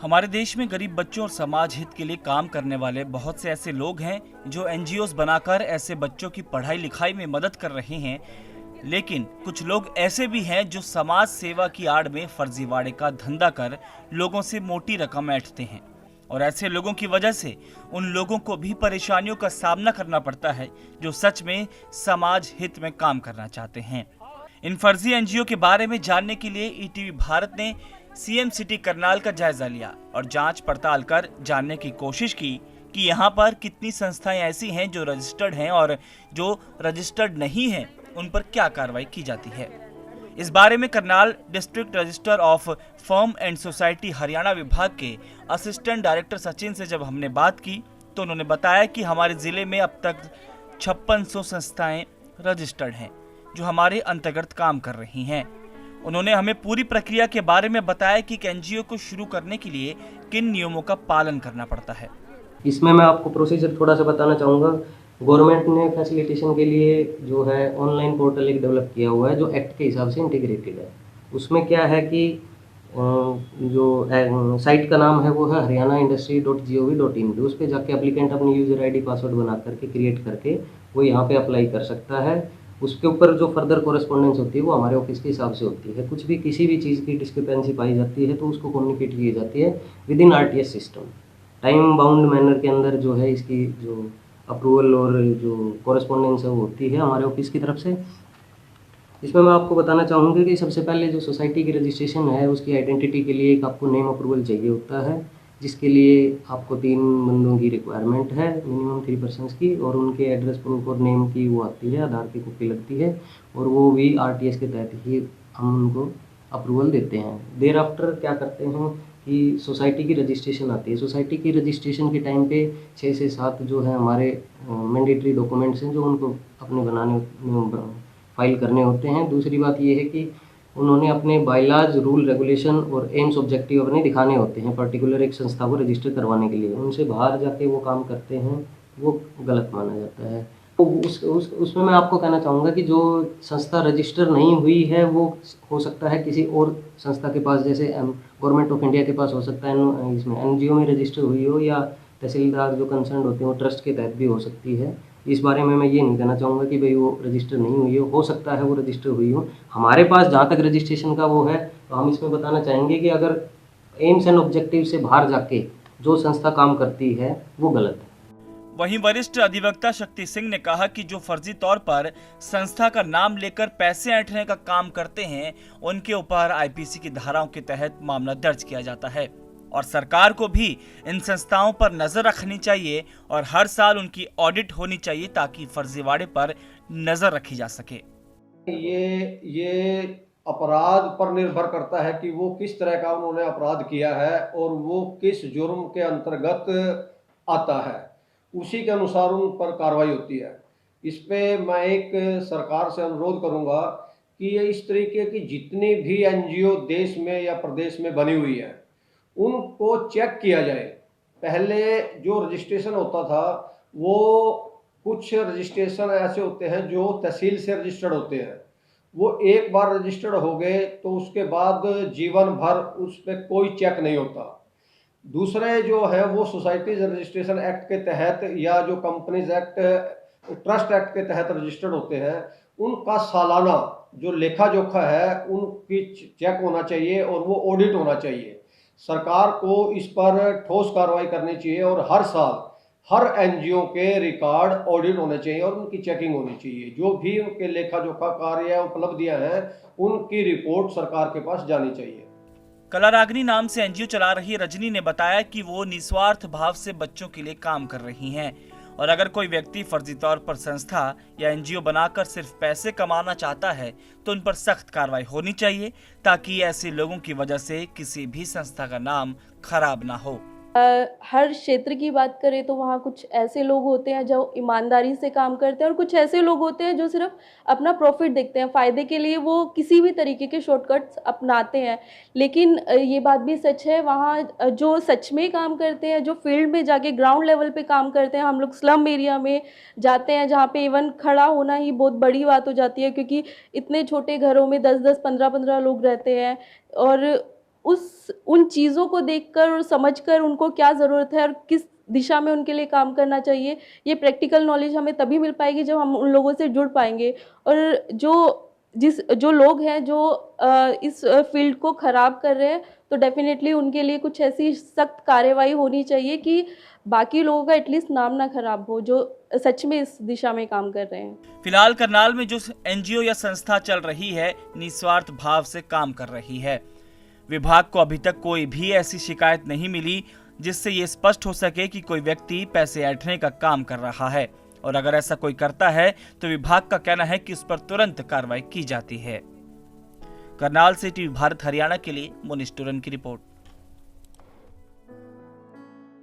हमारे देश में गरीब बच्चों और समाज हित के लिए काम करने वाले बहुत से ऐसे लोग हैं जो एनजीओस बनाकर ऐसे बच्चों की पढ़ाई लिखाई में मदद कर रहे हैं। लेकिन कुछ लोग ऐसे भी हैं जो समाज सेवा की आड़ में फर्जीवाड़े का धंधा कर लोगों से मोटी रकम ऐंठते हैं। और ऐसे लोगों की वजह से उन लोगों को भी परेशानियों का सामना करना पड़ता है जो सच में समाज हित में काम करना चाहते हैं। इन फर्जी एनजीओ के बारे में जानने के लिए ईटीवी भारत ने सीएम सिटी करनाल का जायजा लिया और जांच पड़ताल कर जानने की कोशिश की कि यहाँ पर कितनी संस्थाएं ऐसी हैं जो रजिस्टर्ड हैं और जो रजिस्टर्ड नहीं हैं उन पर क्या कार्रवाई की जाती है। इस बारे में Karnal district register of firm and society Haryana विभाग के असिस्टेंट डायरेक्टर सचिन से जब हमने बात की तो उन्होंने बताया कि हमारे जिले में अब तक 5600 संस्थाएं रजिस्टर्ड हैं जो हमारे अंतर्गत काम कर रही हैं। उन्होंने हमें पूरी प्रक्रिया के बारे में बताया कि एनजीओ को शुरू करने के लिए किन नियमों का पालन करना पड़ता है। इसमें मैं आपको प्रोसीजर थोड़ा सा बताना चाहूँगा। गवर्नमेंट ने फैसिलिटेशन के लिए जो है ऑनलाइन पोर्टल एक डेवलप किया हुआ है जो एक्ट के हिसाब से इंटीग्रेटेड है। उसमें क्या है कि जो साइट का नाम है वो है haryanaindustry.gov.in। उस पर जाके एप्लीकेंट अपनी यूज़र आईडी पासवर्ड बना करके क्रिएट करके वो यहाँ पे अप्लाई कर सकता है। उसके ऊपर जो फर्दर कॉरेस्पॉन्डेंस होती है वो हमारे ऑफिस के हिसाब से होती है। कुछ भी किसी भी चीज़ की डिस्क्रिपेंसी पाई जाती है तो उसको कम्युनिकेट की जाती है with in RTS system. Time bound manner के अंदर जो है इसकी जो अप्रूवल और जो कॉरेस्पॉन्डेंस है वो होती है हमारे ऑफिस की तरफ से। इसमें मैं आपको बताना चाहूँगा कि सबसे पहले जो सोसाइटी की रजिस्ट्रेशन है उसकी आइडेंटिटी के लिए एक आपको नेम अप्रूवल चाहिए होता है, जिसके लिए आपको 3 बंदों की रिक्वायरमेंट है, मिनिमम 3 पर्सनस की, और उनके एड्रेस प्रूफ और नेम की वो आती है, आधार की कॉपी लगती है और वो भी आरटीएस के तहत ही हम उनको अप्रूवल देते हैं। देर आफ्टर क्या करते हैं कि सोसाइटी की रजिस्ट्रेशन आती है। सोसाइटी की रजिस्ट्रेशन के टाइम पे 6 से 7 जो है हमारे मैंडेटरी डॉक्यूमेंट्स हैं जो उनको अपने बनाने फाइल करने होते हैं। दूसरी बात ये है कि उन्होंने अपने बायलाज, रूल, रेगुलेशन और एम्स ऑब्जेक्टिव अपने दिखाने होते हैं पर्टिकुलर एक संस्था को रजिस्टर करवाने के लिए। उनसे बाहर जाके वो काम करते हैं वो गलत माना जाता है। तो उसमें मैं आपको कहना चाहूँगा कि जो संस्था रजिस्टर नहीं हुई है वो हो सकता है किसी और संस्था के पास, जैसे गवर्नमेंट ऑफ इंडिया के पास हो सकता है, इसमें एनजीओ में रजिस्टर हुई हो, या तहसीलदार जो कंसर्न होते हैं वो ट्रस्ट के तहत भी हो सकती है। इस बारे में मैं ये नहीं कहना चाहूँगा कि भाई वो रजिस्टर नहीं हुई हो सकता है वो रजिस्टर हुई हो। हमारे पास जहाँ तक रजिस्ट्रेशन का वो है तो हम इसमें बताना चाहेंगे कि अगर एम्स एंड ऑब्जेक्टिव से बाहर जाके जो संस्था काम करती है वो गलत है। वहीं वरिष्ठ अधिवक्ता शक्ति सिंह ने कहा कि जो फर्जी तौर पर संस्था का नाम लेकर पैसे ऐंठने का काम करते हैं उनके ऊपर आईपीसी की धाराओं के तहत मामला दर्ज किया जाता है और सरकार को भी इन संस्थाओं पर नजर रखनी चाहिए और हर साल उनकी ऑडिट होनी चाहिए ताकि फर्जीवाड़े पर नजर रखी जा सके। ये अपराध पर निर्भर करता है कि वो किस तरह का उन्होंने अपराध किया है और वो किस जुर्म के अंतर्गत आता है, उसी के अनुसार उन पर कार्रवाई होती है। इस पे मैं एक सरकार से अनुरोध करूंगा कि ये इस तरीके की जितनी भी एनजीओ देश में या प्रदेश में बनी हुई है उनको चेक किया जाए। पहले जो रजिस्ट्रेशन होता था वो कुछ रजिस्ट्रेशन ऐसे होते हैं जो तहसील से रजिस्टर्ड होते हैं, वो एक बार रजिस्टर्ड हो गए तो उसके बाद जीवन भर उस पर कोई चेक नहीं होता। दूसरे जो है वो सोसाइटीज रजिस्ट्रेशन एक्ट के तहत या जो कंपनीज एक्ट, ट्रस्ट एक्ट के तहत रजिस्टर्ड होते हैं, उनका सालाना जो लेखा जोखा है उनकी चेक होना चाहिए और वो ऑडिट होना चाहिए। सरकार को इस पर ठोस कार्रवाई करनी चाहिए और हर साल हर एनजीओ के रिकॉर्ड ऑडिट होने चाहिए और उनकी चेकिंग होनी चाहिए। जो भी उनके लेखा जोखा कार्य या उपलब्धियां हैं उनकी रिपोर्ट सरकार के पास जानी चाहिए। कलारागनी नाम से एनजीओ चला रही रजनी ने बताया कि वो निस्वार्थ भाव से बच्चों के लिए काम कर रही हैं और अगर कोई व्यक्ति फर्जी तौर पर संस्था या एनजीओ बनाकर सिर्फ पैसे कमाना चाहता है तो उन पर सख्त कार्रवाई होनी चाहिए ताकि ऐसे लोगों की वजह से किसी भी संस्था का नाम खराब ना हो। हर क्षेत्र की बात करें तो वहाँ कुछ ऐसे लोग होते हैं जो ईमानदारी से काम करते हैं और कुछ ऐसे लोग होते हैं जो सिर्फ अपना प्रॉफिट देखते हैं, फ़ायदे के लिए वो किसी भी तरीके के शॉर्टकट्स अपनाते हैं। लेकिन ये बात भी सच है, वहाँ जो सच में काम करते हैं, जो फील्ड में जाके ग्राउंड लेवल पे काम करते हैं, हम लोग स्लम एरिया में जाते हैं जहाँ पे इवन खड़ा होना ही बहुत बड़ी बात हो जाती है क्योंकि इतने छोटे घरों में 10-10, 15-15 लोग रहते हैं और उन चीज़ों को देखकर और समझकर उनको क्या ज़रूरत है और किस दिशा में उनके लिए काम करना चाहिए, ये प्रैक्टिकल नॉलेज हमें तभी मिल पाएगी जब हम उन लोगों से जुड़ पाएँगे। और जो लोग हैं जो इस फ़ील्ड को ख़राब कर रहे हैं, तो डेफ़िनेटली उनके लिए कुछ ऐसी सख्त कार्रवाई होनी चाहिए कि बाकी लोगों का एटलीस्ट नाम ना ख़राब हो, जो सच में इस दिशा में काम कर रहे हैं। फिलहाल करनाल में जो एनजीओ या संस्था चल रही है, निस्वार्थ भाव से काम कर रही है। विभाग को अभी तक कोई भी ऐसी शिकायत नहीं मिली जिससे ये स्पष्ट हो सके कि कोई व्यक्ति पैसे ऐंठने का काम कर रहा है, और अगर ऐसा कोई करता है तो विभाग का कहना है कि उस पर तुरंत कार्रवाई की जाती है। करनाल से टीवी भारत हरियाणा के लिए मुनीश टूरन की रिपोर्ट।